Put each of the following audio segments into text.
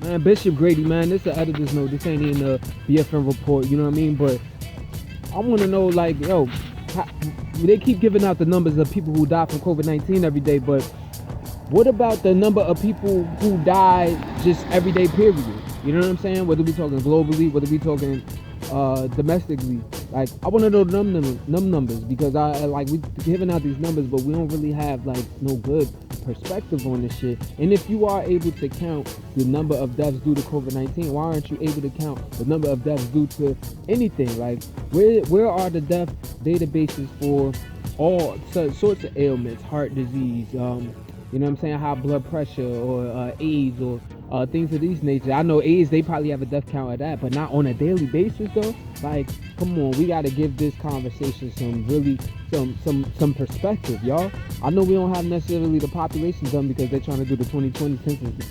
Man, Bishop Grady, man, this is the editor's note. This ain't in the BFN report, you know what I mean? But I want to know, like, yo, they keep giving out the numbers of people who die from COVID-19 every day, but what about the number of people who die just everyday period? You know what I'm saying? Whether we talking globally, whether we talking domestically. Like, I want to know the numbers, because we giving out these numbers, but we don't really have like no good perspective on this shit. And if you are able to count the number of deaths due to COVID-19, why aren't you able to count the number of deaths due to anything? Like, where are the death databases for all sorts of ailments, heart disease, you know what I'm saying, high blood pressure, or AIDS, or things of these nature? I know AIDS, they probably have a death count of that, but not on a daily basis though. Like, come on, we got to give this conversation some perspective, y'all. I know we don't have necessarily the population done because they're trying to do the 2020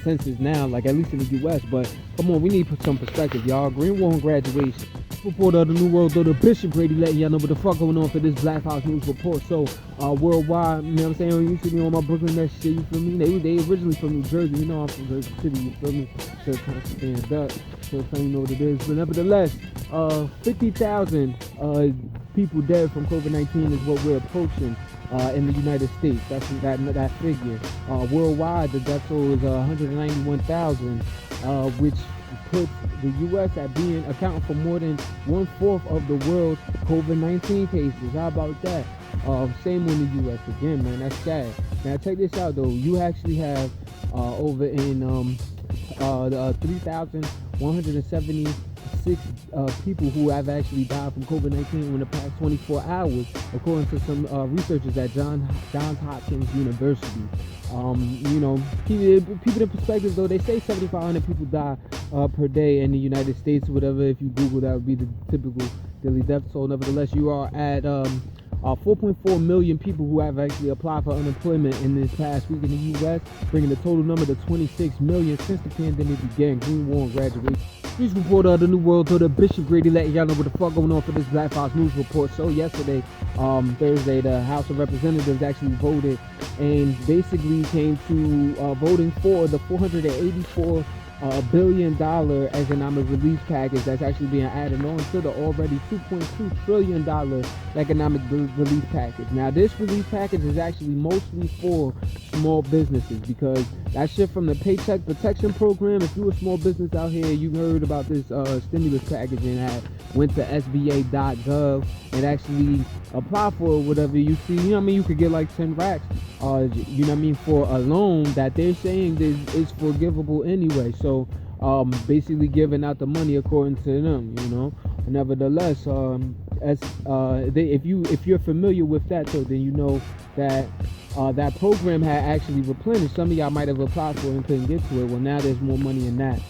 census now, like at least in the U.S. But come on, we need some perspective, y'all. Greenwald and graduation. Report of the New World, though, the Bishop Grady letting y'all know what the fuck going on for this Black House Newz report. So, worldwide, you know what I'm saying? When you see me on my Brooklyn, that shit, you feel me? They originally from New Jersey, you know I'm from Jersey City, you feel me? So, kind of stand up, so you know what it is. But nevertheless, 50,000 people dead from COVID-19 is what we're approaching in the United States. That's that figure. Worldwide, the death toll is 191,000, which puts the U.S. at accounting for more than 1/4 of the world's COVID-19 cases. How about that? Same in the U.S. again, man. That's sad. Now check this out though. You actually have over in 3,176 people who have actually died from COVID-19 in the past 24 hours, according to some researchers at Johns Hopkins University. You know, keep it in perspective though. They say 7,500 people die per day in the United States, whatever. If you Google, that would be the typical daily death toll. Nevertheless, you are at 4.4 million people who have actually applied for unemployment in this past week in the U.S., bringing the total number to 26 million since the pandemic began. Greenwald and graduation. News report of the New World, to the Bishop Grady letting y'all know what the fuck going on for this Black House Newz report. So yesterday, Thursday, the House of Representatives actually voted and basically came to voting for the $484 billion economic relief package that's actually being added on to the already $2.2 trillion economic relief package. Now, this relief package is actually mostly for small businesses, because that shit from the Paycheck Protection Program, if you're a small business out here, you heard about this stimulus package and went to SBA.gov and actually apply for whatever you see. You know what I mean? You could get like 10 racks, you know what I mean, for a loan that they're saying is forgivable anyway. So basically giving out the money according to them, you know. Nevertheless, if you're familiar with that, so then you know that that program had actually replenished. Some of y'all might have applied for it and couldn't get to it. Well, now there's more money in that.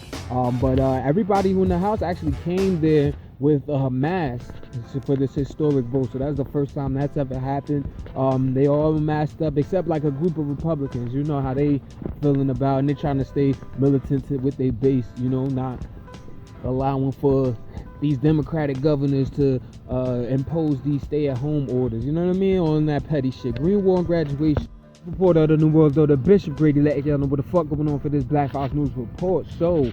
But everybody who in the house actually came there with a mask for this historic vote. So that's the first time that's ever happened. They all masked up except like a group of Republicans. You know how they feeling about, and they're trying to stay militant with their base, you know, not allowing for these Democratic governors to impose these stay-at-home orders, you know what I mean, on that petty shit. Greenwald and graduation. Report of the New World, though, the Bishop Grady letting y'all know what the fuck going on for this Black House Newz report. So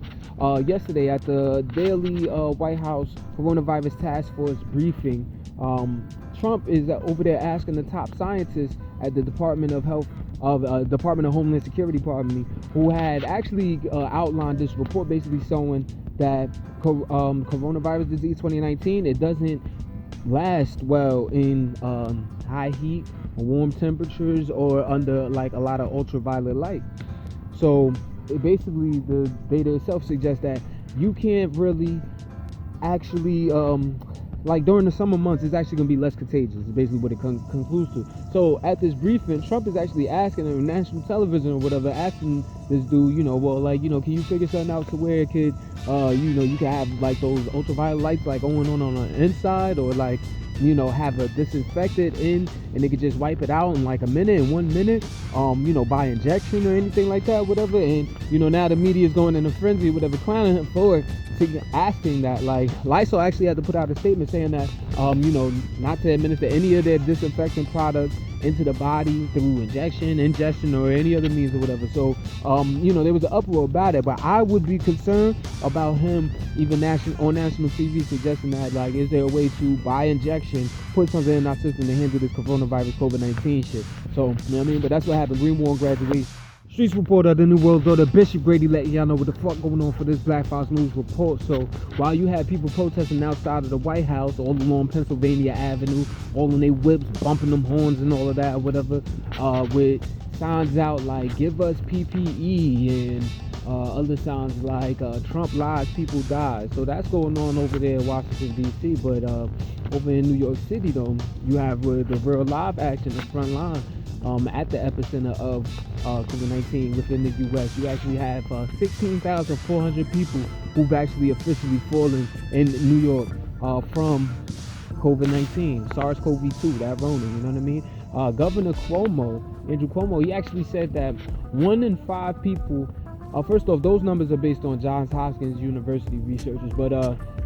yesterday at the daily White House coronavirus task force briefing, Trump is over there asking the top scientists at the Department of Homeland Security, who had actually outlined this report basically showing that coronavirus disease 2019, it doesn't last well in high heat, warm temperatures, or under like a lot of ultraviolet light. So basically the data itself suggests that you can't really actually like during the summer months, it's actually going to be less contagious. It's basically what it concludes to. So at this briefing, Trump is actually asking on national television or whatever, asking this dude, you know, well, like, you know, can you figure something out to where it could, you know, you can have like those ultraviolet lights like going on the inside, or like, you know, have a disinfectant in and they could just wipe it out in like a minute, in 1 minute, you know, by injection or anything like that, whatever. And, you know, now the media is going in a frenzy, whatever, clowning him for it, asking that, like, Lysol actually had to put out a statement saying that, not to administer any of their disinfectant products into the body through ingestion, or any other means or whatever. So, there was an uproar about it, but I would be concerned about him even on national TV suggesting that, like, is there a way to, by injection, put something in our system to handle this coronavirus COVID-19 shit? So, you know what I mean? But that's what happened. Greenwald graduation. Streets reporter, the New World Order, Bishop Grady letting y'all know what the fuck going on for this Black Fox News report. So while you have people protesting outside of the White House, all along Pennsylvania Avenue, all in their whips, bumping them horns and all of that or whatever, with signs out like "Give us PPE" and other signs like "Trump lies, people die." So that's going on over there in Washington D.C. But over in New York City, though, you have the real live action, the front line. At the epicenter of COVID-19 within the U.S. You actually have 16,400 people who've actually officially fallen in New York from COVID-19, SARS-CoV-2, that Rona, you know what I mean? Governor Andrew Cuomo, he actually said that 1 in 5 people, first off, those numbers are based on Johns Hopkins University researchers, but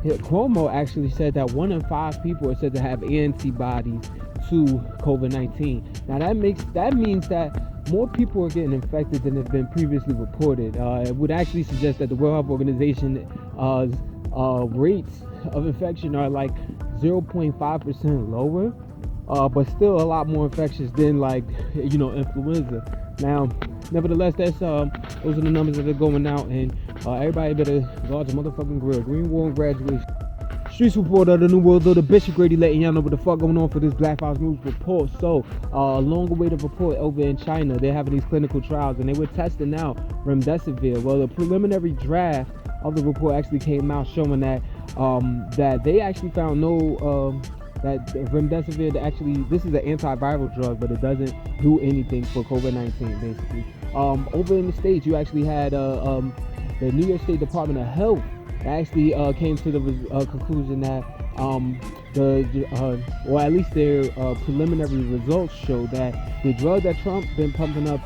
Cuomo actually said that 1 in 5 people are said to have antibodies to COVID-19. Now that means that more people are getting infected than have been previously reported. It would actually suggest that the World Health Organization rates of infection are like 0.5% lower, but still a lot more infectious than influenza. Now, nevertheless, those are the numbers that are going out, and everybody better guard your motherfucking grill. Greenwald graduation. Streets reporter, the New World Order, Bishop Grady letting y'all know what the fuck going on for this Black Fox News report. So, long-awaited report over in China. They're having these clinical trials, and they were testing out remdesivir. Well, the preliminary draft of the report actually came out showing that that they actually found that remdesivir actually, this is an antiviral drug, but it doesn't do anything for COVID-19, basically. Over in the States, you actually had the New York State Department of Health actually came to the conclusion that or at least their preliminary results show that the drug that Trump been pumping up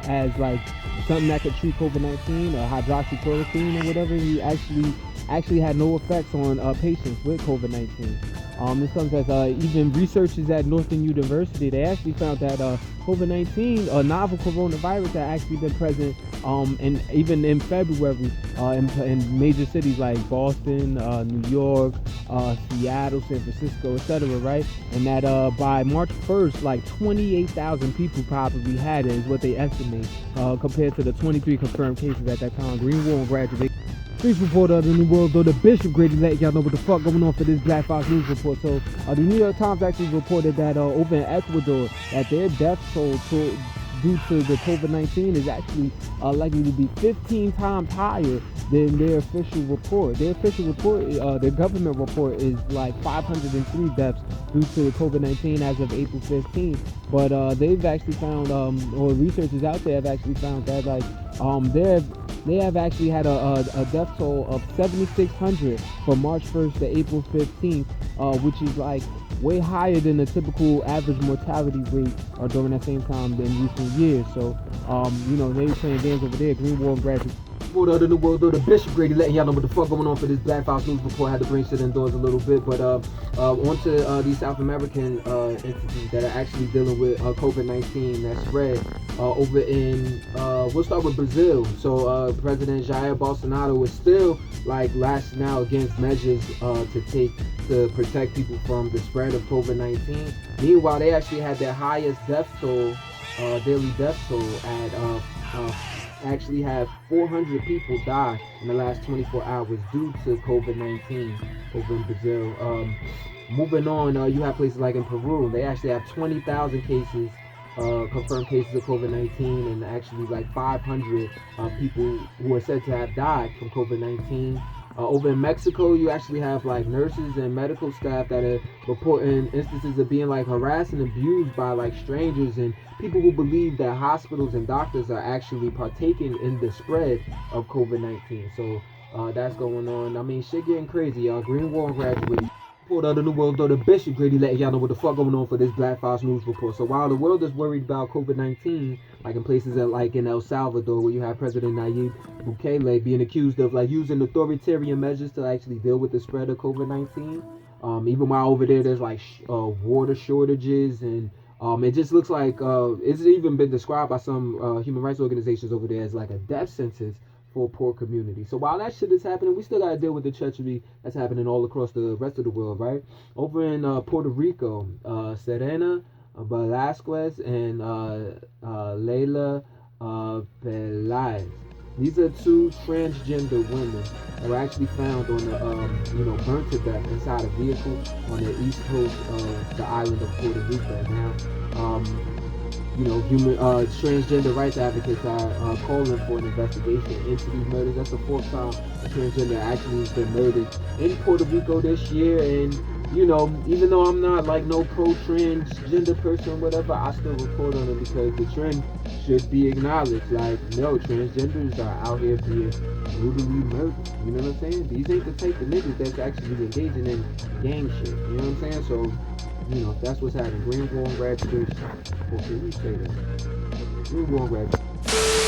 as like something that could treat COVID-19, hydroxychloroquine or whatever, he actually had no effects on patients with COVID-19. This comes as even researchers at Northern University, they actually found that COVID-19, a novel coronavirus, had actually been present and even in February in major cities like Boston, New York, Seattle, San Francisco, etc., right? And that by March 1st, like 28,000 people probably had it, is what they estimate, compared to the 23 confirmed cases at that time. Greenwald graduated. Streets reporter of the New World Order, Bishop Grady letting y'all know what the fuck going on for this Black Fox News report. So the New York Times actually reported that over in Ecuador, that their death toll due to the COVID-19 is actually likely to be 15 times higher than their official report. Their official report, their government report, is like 503 deaths due to COVID-19 as of April 15th. But they've actually found, or researchers out there have actually found that they have actually had a death toll of 7,600 from March 1st to April 15th, which is like way higher than the typical average mortality rate during that same time in recent years. So, they were playing games over there. Greenwald graduated. The New World Order, Bishop Grady letting y'all know what the fuck going on for this Black Fox News report. I had to bring shit indoors a little bit, but onto these South American entities that are actually dealing with COVID-19 that spread over in, we'll start with Brazil. So President Jair Bolsonaro is still like lashing out against measures to take to protect people from the spread of COVID-19. Meanwhile, they actually had their highest death toll, daily death toll at actually have 400 people die in the last 24 hours due to COVID-19 over in Brazil. Moving on, you have places like in Peru. They actually have 20,000 cases, confirmed cases of COVID-19, and actually like 500 people who are said to have died from COVID-19. Over in Mexico, you actually have like nurses and medical staff that are reporting instances of being like harassed and abused by like strangers and people who believe that hospitals and doctors are actually partaking in the spread of COVID-19. So that's going on. I mean, shit getting crazy, y'all. Greenwald graduated. Report of the New World, though the Bishop Grady letting y'all know what the fuck going on for this Black Fox News report. So while the world is worried about COVID-19, like in places like in El Salvador, where you have President Nayib Bukele being accused of like using authoritarian measures to actually deal with the spread of COVID-19. Even while over there's like water shortages, and it just looks like it's even been described by some human rights organizations over there as like a death sentence for a poor community. So while that shit is happening, we still gotta deal with the treachery that's happening all across the rest of the world, right? Over in Puerto Rico, Serena Velasquez and Leila Pelaez. These are two transgender women that were actually found on the burnt to death inside a vehicle on the east coast of the island of Puerto Rico. Now, human transgender rights advocates are calling for an investigation into these murders. That's the fourth time a transgender actually has been murdered in Puerto Rico this year. And even though I'm not like no pro transgender person, whatever, I still report on it because the trend should be acknowledged. Like, no, transgenders are out here being brutally murdered. You know what I'm saying? These ain't the type of niggas that's actually engaging in gang shit. You know what I'm saying? So, that's what's happening. Green War graduation. Okay, we say that. Green War graduation.